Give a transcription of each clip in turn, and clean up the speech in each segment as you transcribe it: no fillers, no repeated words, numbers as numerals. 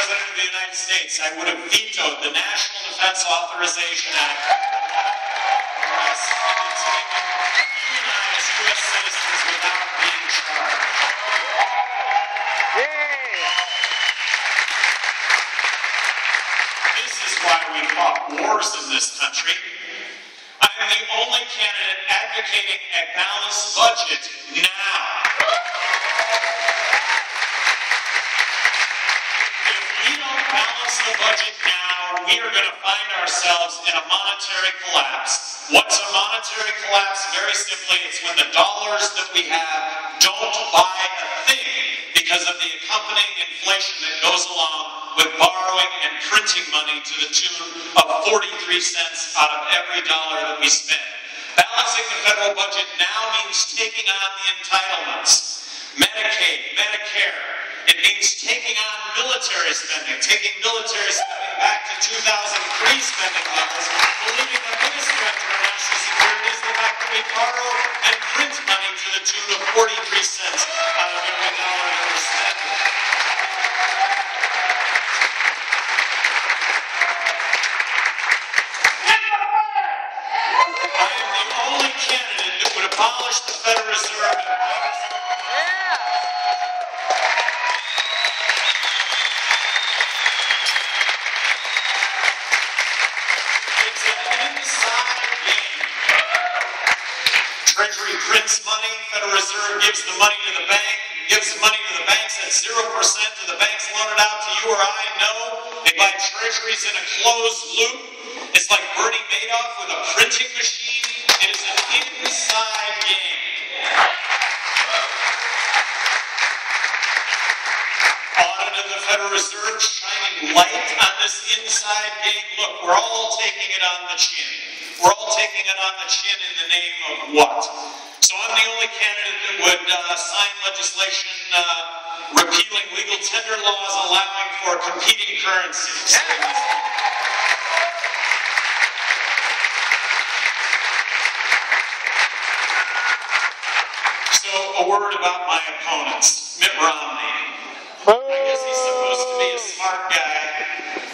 President of the United States, I would have vetoed the National Defense Authorization Act. Unionize U.S. citizens without being charged. This is why we fought wars in this country. I am the only candidate advocating a balanced budget now. If we don't balance the budget now, we are going to find ourselves in a monetary collapse. What's a monetary collapse? Very simply, it's when the dollars that we have don't buy a thing because of the accompanying inflation that goes along with borrowing and printing money to the tune of 43 cents out of every dollar that we spend. Balancing the federal budget now means taking on the entitlements. Medicaid, Medicare. It means taking on military spending, taking military spending back to 2003 spending levels, believing the biggest threat to our national security is the fact that we borrow and print money to the tune of 43 cents out of every dollar that we're spending. I am the only candidate that would abolish the Federal Reserve and Treasury prints money, Federal Reserve gives the money to the bank, gives the money to the banks at 0%, and the banks loan it out to you or I. No, they buy treasuries in a closed loop. It's like Bernie Madoff with a printing machine. It is an inside game. Audit of the Federal Reserve shining light on this inside game. Look, we're all taking it on the chin. We're all taking it on the chin in the name of what? So I'm the only candidate that would sign legislation repealing legal tender laws allowing for competing currencies. So a word about my opponents. Mitt Romney. I guess he's supposed to be a smart guy,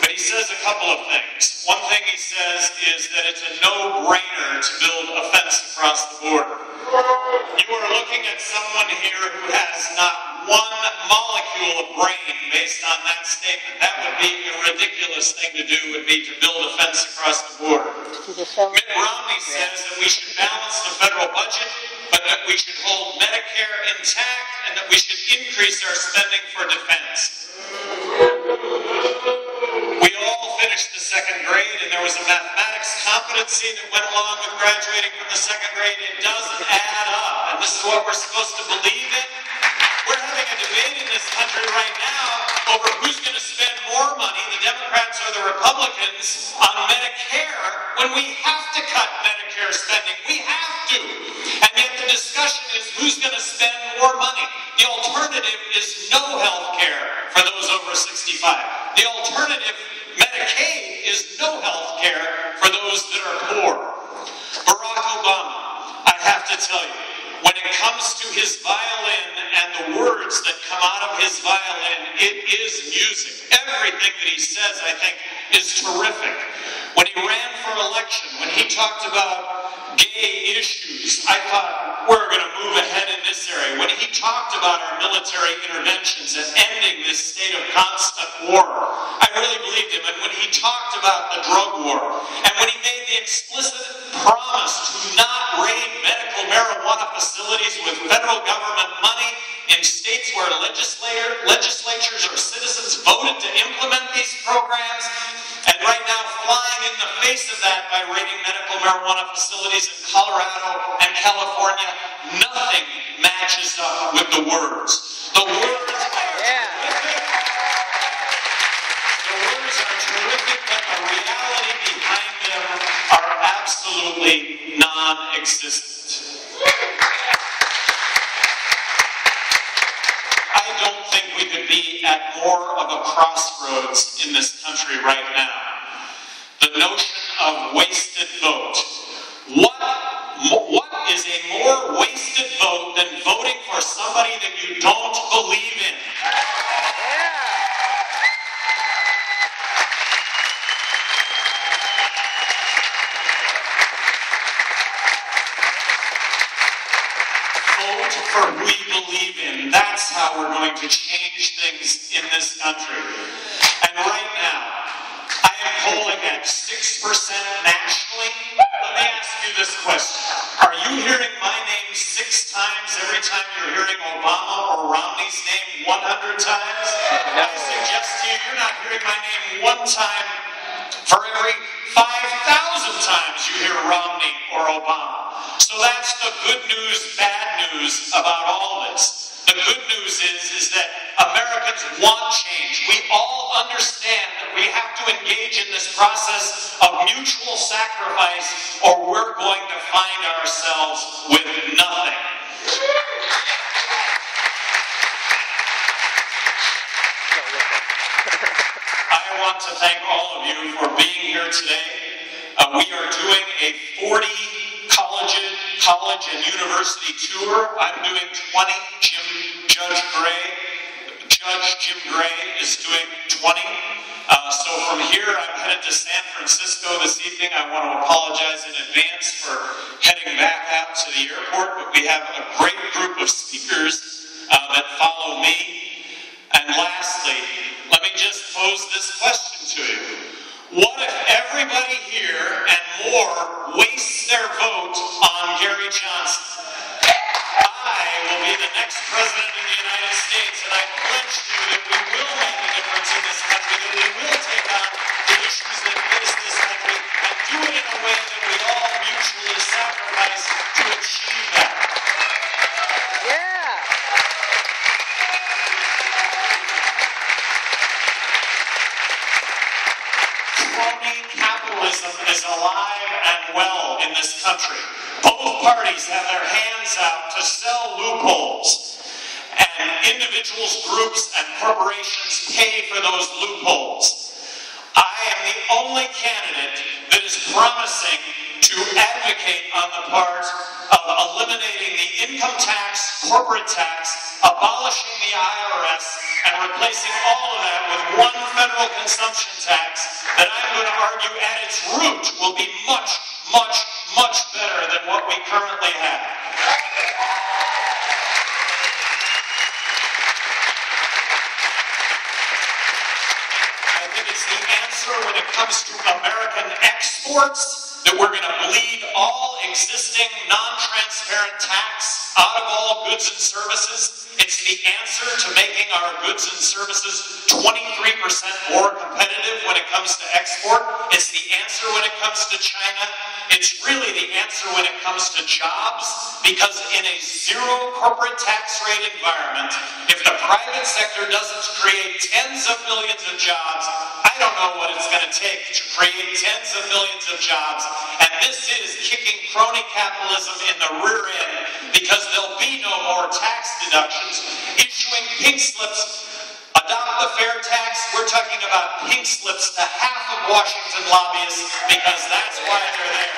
but he says a couple of things. One thing he says is that it's a no-brainer to build a fence across the border. You are looking at someone here who has not one molecule of brain based on that statement. That would be a ridiculous thing to do, would be to build a fence across the border. Mitt Romney says that we should balance the federal budget, but that we should hold Medicare intact and that we should increase our spending for defense. We all finished the second grade, and there was a mathematics competency that went along with graduating from the second grade. It doesn't add up, and this is what we're supposed to believe in. We're having a debate in this country right now over who's going to spend more money, the Democrats or the Republicans, on Medicare when we have to cut Medicare spending. We have to. And yet the discussion is who's going to spend more money. The alternative is no health care for those over 65. The alternative, Medicaid, is no health care for those that are poor. Barack Obama, I have to tell you, when it comes to his violin and the words that come out of his violin, it is music. Everything that he says, I think, is terrific. When he ran for election, when he talked about gay issues, I thought, we're going to move ahead in this area. When he talked about our military interventions and ending this state of constant war, I really believed him. And when he talked about the drug war, and when he made the explicit promise to not raid medical marijuana facilities with federal government money in states where legislatures or citizens voted to implement these programs, and right now flying in the face of that by raiding medical marijuana facilities in Colorado and California, nothing matches up with the words. The words are terrific. The words are terrific, but the reality behind them are absolutely non-existent. I don't think we could be at more of a crossroads in this country right now. The notion of wasted vote. What is a more wasted vote than voting for somebody that you don't believe in? vote for who you believe in. That's how we're going to change things in this country. And right now, I am polling at 6% nationally. Let me ask you this question. Are you hearing my name 6 times every time you're hearing Obama or Romney's name 100 times? I suggest to you, you're not hearing my name 1 time for every 5,000 times you hear Romney or Obama. So that's the good news, bad news about all this. The good news is that Americans want change. We all understand that we have to engage in this process of mutual sacrifice, or we're going to find ourselves with nothing. I want to thank all of you for being here today. We are doing a 40 college and university tour. I'm doing 20. Judge Jim Gray is doing 20. So from here, I'm headed to San Francisco this evening. I want to apologize in advance for heading back out to the airport, but we have a great group of speakers that follow me. And lastly, let me just pose this question to you. What if everybody here and more wastes their vote on Gary Johnson? I will be the next president of the United States, and I pledge to you that we will make a difference in this country, that we will take on the issues that face this country, and do it in a way that we all mutually sacrifice to achieve that. Yeah! Crony capitalism is alive and well in this country. Both parties have their hands out to sell loopholes, and individuals, groups, and corporations pay for those loopholes. I am the only candidate that is promising to advocate on the part of eliminating the income tax, corporate tax, abolishing the IRS, and replacing all of that with one federal consumption tax that I'm going to argue at its root will be much, much, much better than what we currently have. I think it's the answer when it comes to American exports, that we're going to bleed all existing non-transparent tax out of all goods and services. It's the answer to making our goods and services 23% more competitive when it comes to export. It's the answer when it comes to China. It's really the answer when it comes to jobs, because in a zero corporate tax rate environment, if the private sector doesn't create tens of millions of jobs, I don't know what it's going to take to create tens of millions of jobs. And this is kicking crony capitalism in the rear end, because there'll be no more tax deductions, issuing pink slips. Adopt the fair tax. We're talking about pink slips to half of Washington lobbyists, because that's why they're there.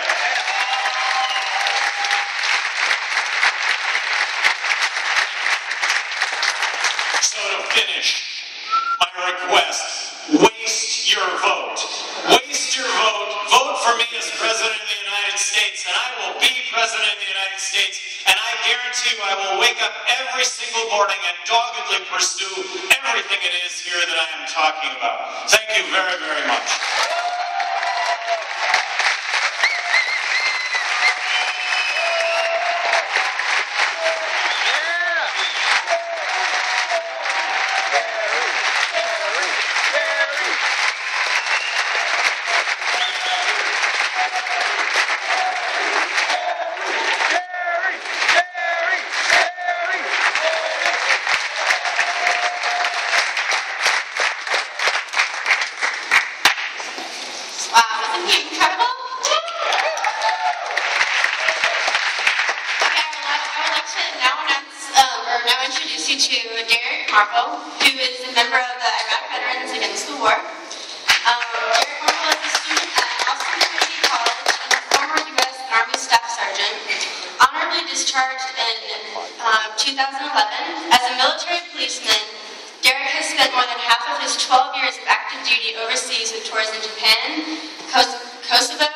So to finish, my request, waste your vote. Waste your vote. Vote for me as President of the United States, and I will be President of the United States, and I guarantee you I will wake up every single morning and doggedly pursue everything it is here that I am talking about. Thank you very, very much. Who is a member of the Iraq Veterans Against the War. Derek Markle is a student at Austin Community College and a former U.S. Army Staff Sergeant. Honorably discharged in 2011 as a military policeman, Derek has spent more than half of his 12 years of active duty overseas with tours in Japan, Kosovo,